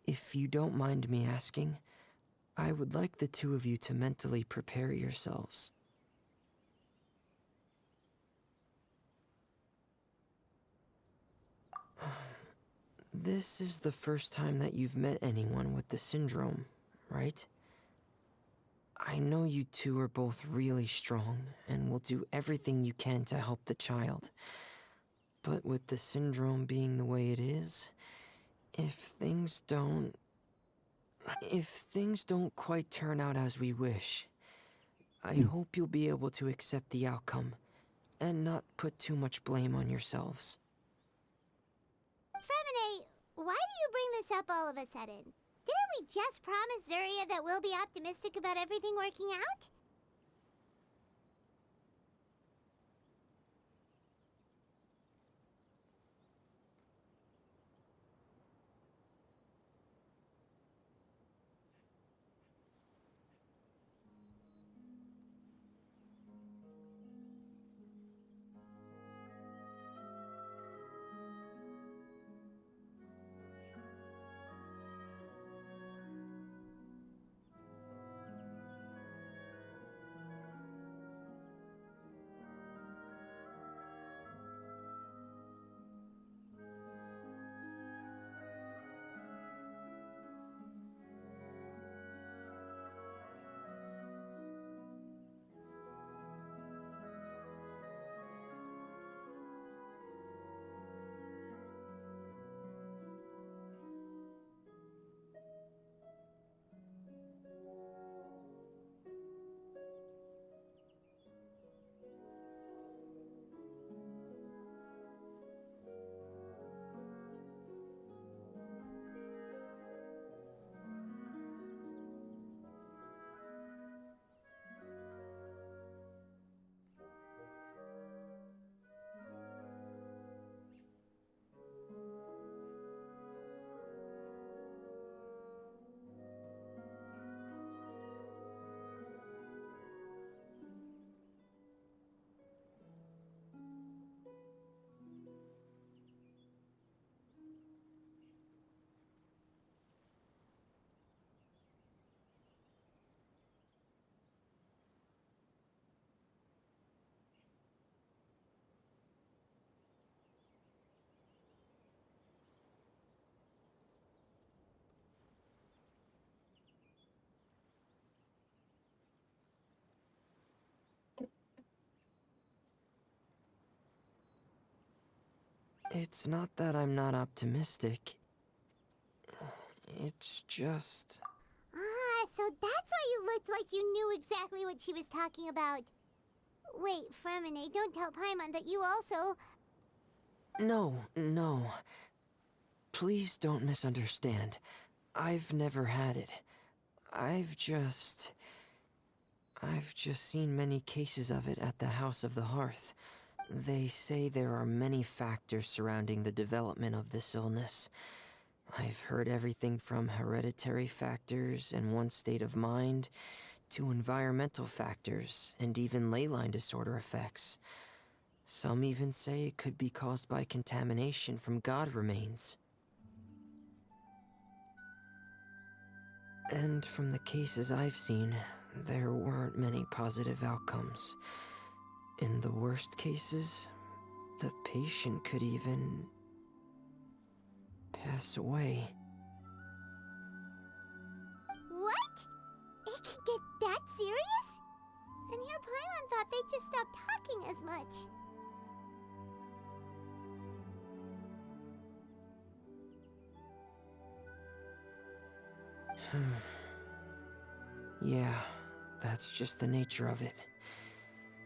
If you don't mind me asking, I would like the two of you to mentally prepare yourselves. This is the first time that you've met anyone with the syndrome, right? I know you two are both really strong and will do everything you can to help the child. But with the syndrome being the way it is, if things don't quite turn out as we wish, I hope you'll be able to accept the outcome and not put too much blame on yourselves. Fermine, why do you bring this up all of a sudden? Didn't we just promise Zuria that we'll be optimistic about everything working out? It's not that I'm not optimistic. It's just... Ah, so that's why you looked like you knew exactly what she was talking about. Wait, Fremine, don't tell Paimon that you also... No. Please don't misunderstand. I've never had it. I've just seen many cases of it at the House of the Hearth. They say there are many factors surrounding the development of this illness. I've heard everything from hereditary factors and one's state of mind, to environmental factors, and even ley line disorder effects. Some even say it could be caused by contamination from god remains. And from the cases I've seen, there weren't many positive outcomes. In the worst cases, the patient could even pass away. What? It could get that serious? And here Paimon thought they'd just stop talking as much. Yeah, that's just the nature of it.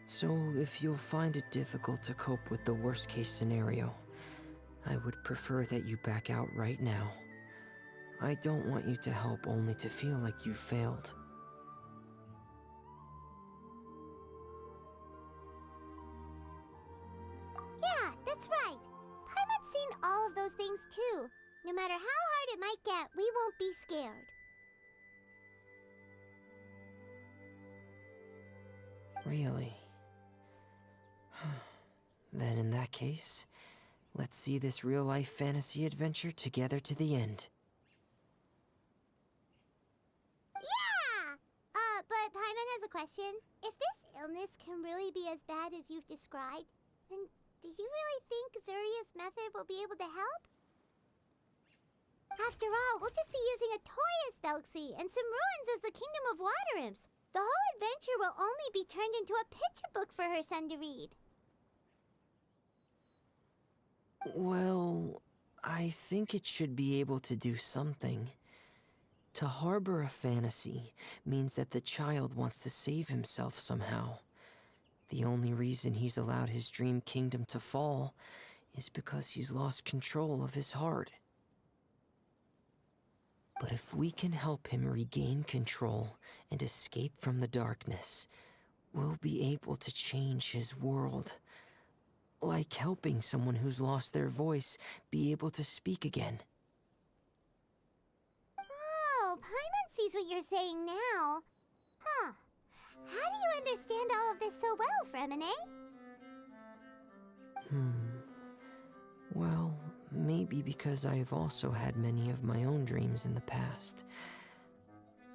So if you'll find it difficult to cope with the worst case scenario, I would prefer that you back out right now. I don't want you to help only to feel like you failed. Yeah, that's right. Paimon's seen all of those things too. No matter how hard it might get, we won't be scared. Really? Then in that case, let's see this real-life fantasy adventure together to the end. Yeah! But Paimon has a question. If this illness can really be as bad as you've described, then do you really think Zuria's method will be able to help? After all, we'll just be using a toy as Thelxie and some ruins as the Kingdom of Water Imps. The whole adventure will only be turned into a picture book for her son to read. Well, I think it should be able to do something. To harbor a fantasy means that the child wants to save himself somehow. The only reason he's allowed his dream kingdom to fall is because he's lost control of his heart. But if we can help him regain control and escape from the darkness, we'll be able to change his world. Like helping someone who's lost their voice be able to speak again. Oh, Paimon sees what you're saying now. Huh. How do you understand all of this so well, Fremine? Well, maybe because I've also had many of my own dreams in the past.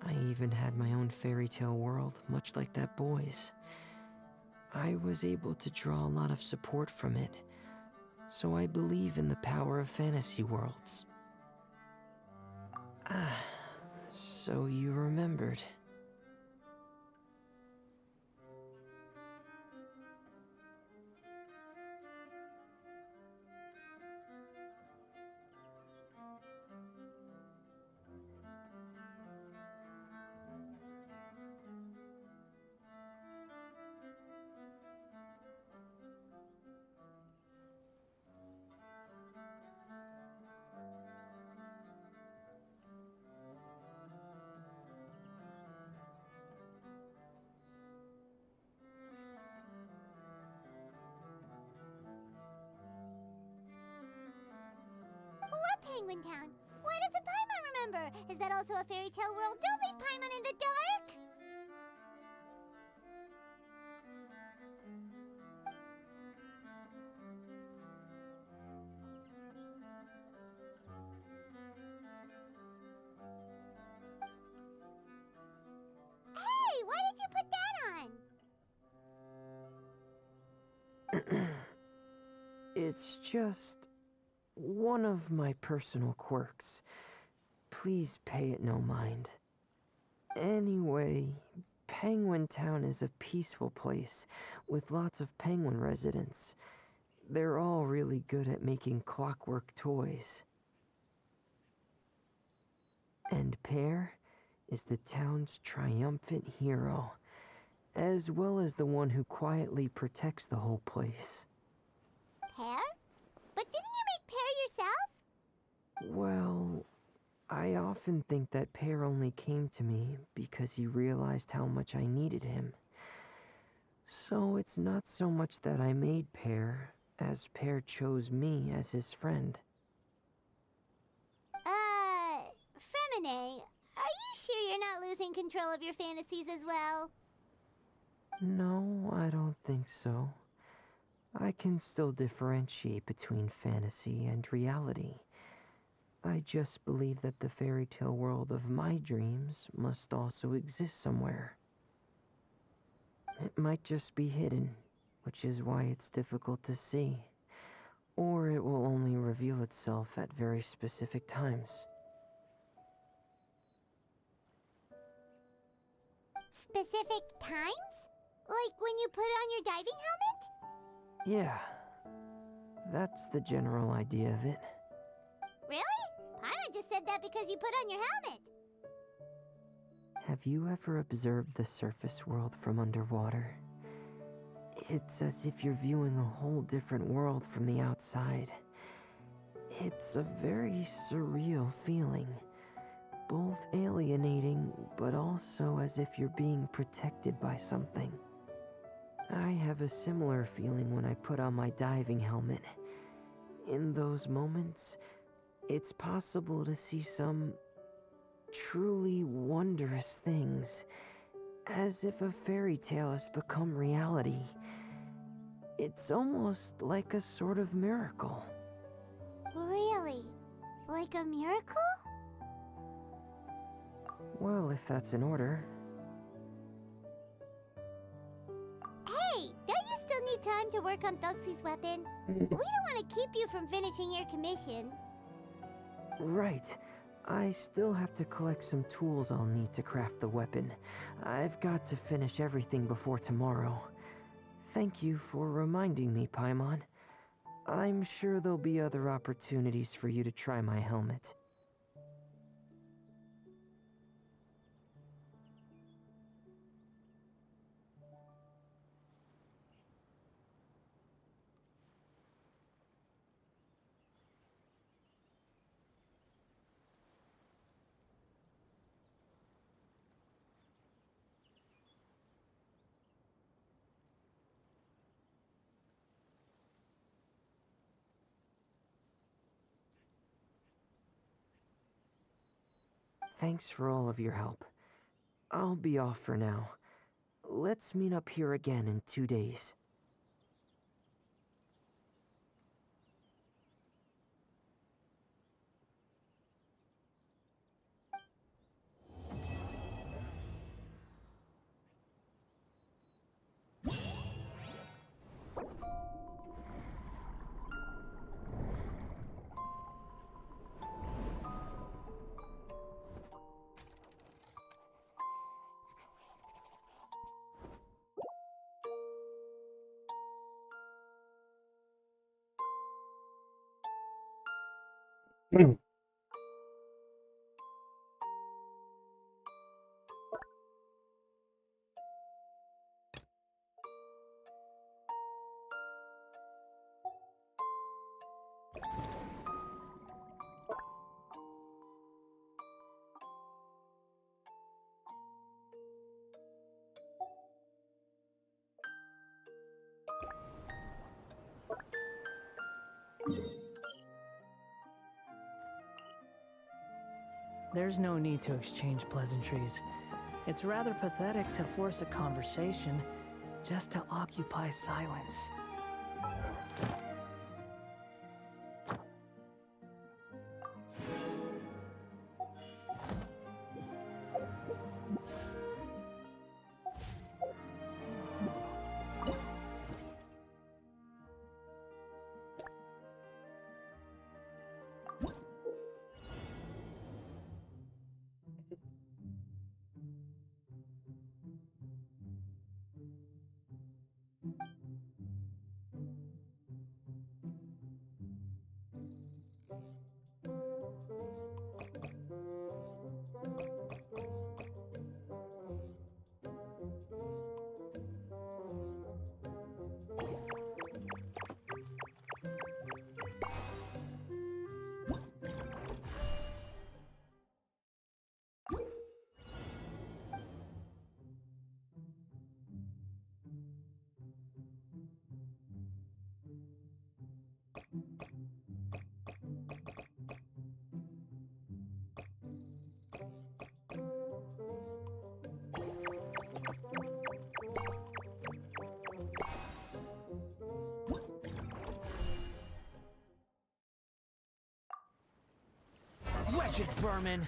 I even had my own fairy tale world, much like that boy's. I was able to draw a lot of support from it, so I believe in the power of fantasy worlds. So you remembered. What Penguin Town? Why doesn't Paimon remember? Is that also a fairy tale world? Don't leave Paimon in the dark! Hey, why did you put that on? It's just one of my personal quirks. Please pay it no mind. Anyway, Penguin Town is a peaceful place with lots of penguin residents. they're all really good at making clockwork toys. And Pear is the town's triumphant hero, as well as the one who quietly protects the whole place. Pear? But didn't you make Pear yourself? Well, I often think that Pear only came to me because he realized how much I needed him. So it's not so much that I made Pear, as Pear chose me as his friend. Fremine, are you sure you're not losing control of your fantasies as well? No, I don't think so. I can still differentiate between fantasy and reality. I just believe that the fairy tale world of my dreams must also exist somewhere. It might just be hidden, which is why it's difficult to see. Or it will only reveal itself at very specific times. Specific times? Like when you put on your diving helmet? Yeah, that's the general idea of it. Really? Paimon just said that because you put on your helmet. Have you ever observed the surface world from underwater? It's as if you're viewing a whole different world from the outside. It's a very surreal feeling. Both alienating, but also as if you're being protected by something. I have a similar feeling when I put on my diving helmet. In those moments, it's possible to see some truly wondrous things, as if a fairy tale has become reality. It's almost like a sort of miracle. Really? Like a miracle? Well, if that's in order. Hey, don't you still need time to work on Thelxie's weapon? We don't want to keep you from finishing your commission. Right. I still have to collect some tools I'll need to craft the weapon. I've got to finish everything before tomorrow. Thank you for reminding me, Paimon. I'm sure there'll be other opportunities for you to try my helmet. Thanks for all of your help. I'll be off for now. Let's meet up here again in 2 days. There's no need to exchange pleasantries. It's rather pathetic to force a conversation just to occupy silence. Wretched vermin!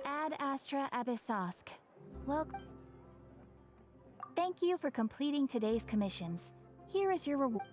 Ad Astra Abyssosk. Well, thank you for completing today's commissions. Here is your reward.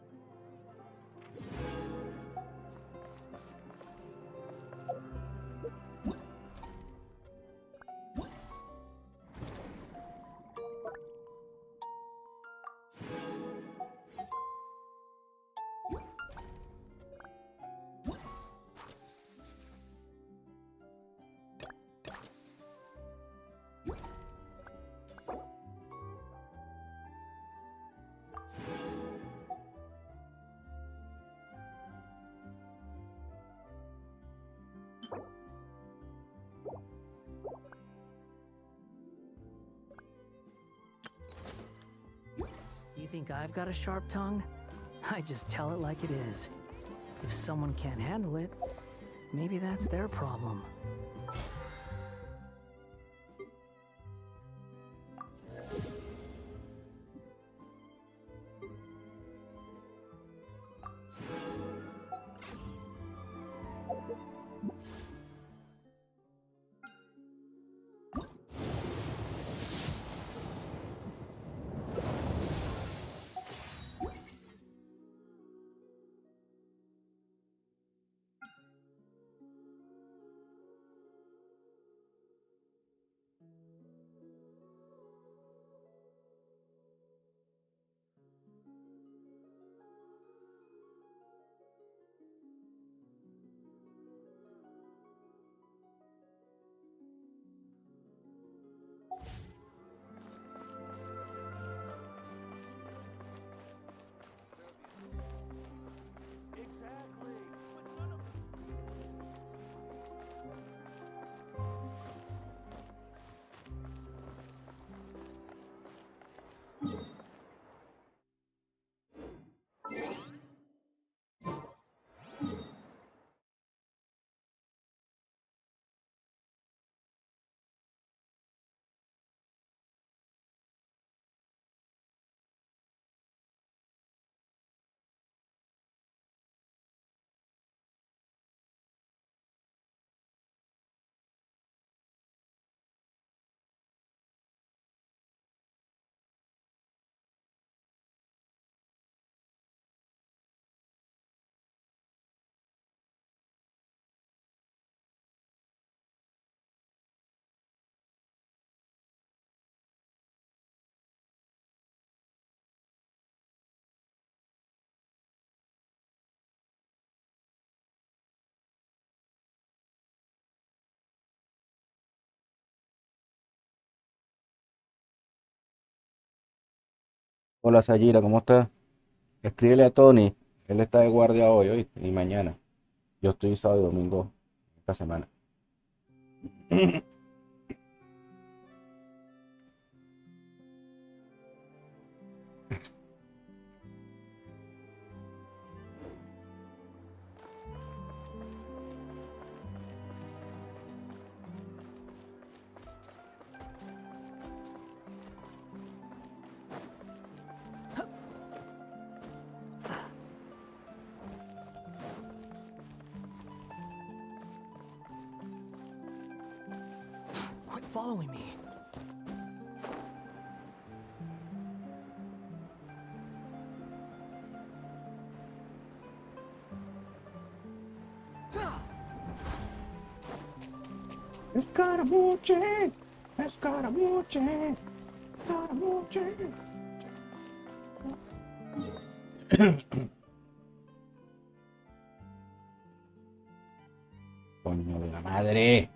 You think I've got a sharp tongue? I just tell it like it is. If someone can't handle it, maybe that's their problem. Hola Sayira, ¿cómo estás? Escríbele a Tony. Él está de guardia hoy, ¿oíste? Y mañana. Yo estoy sábado y domingo esta semana. Quit following me. Escaramuche, escaramuche, escaramuche. Coño de la madre.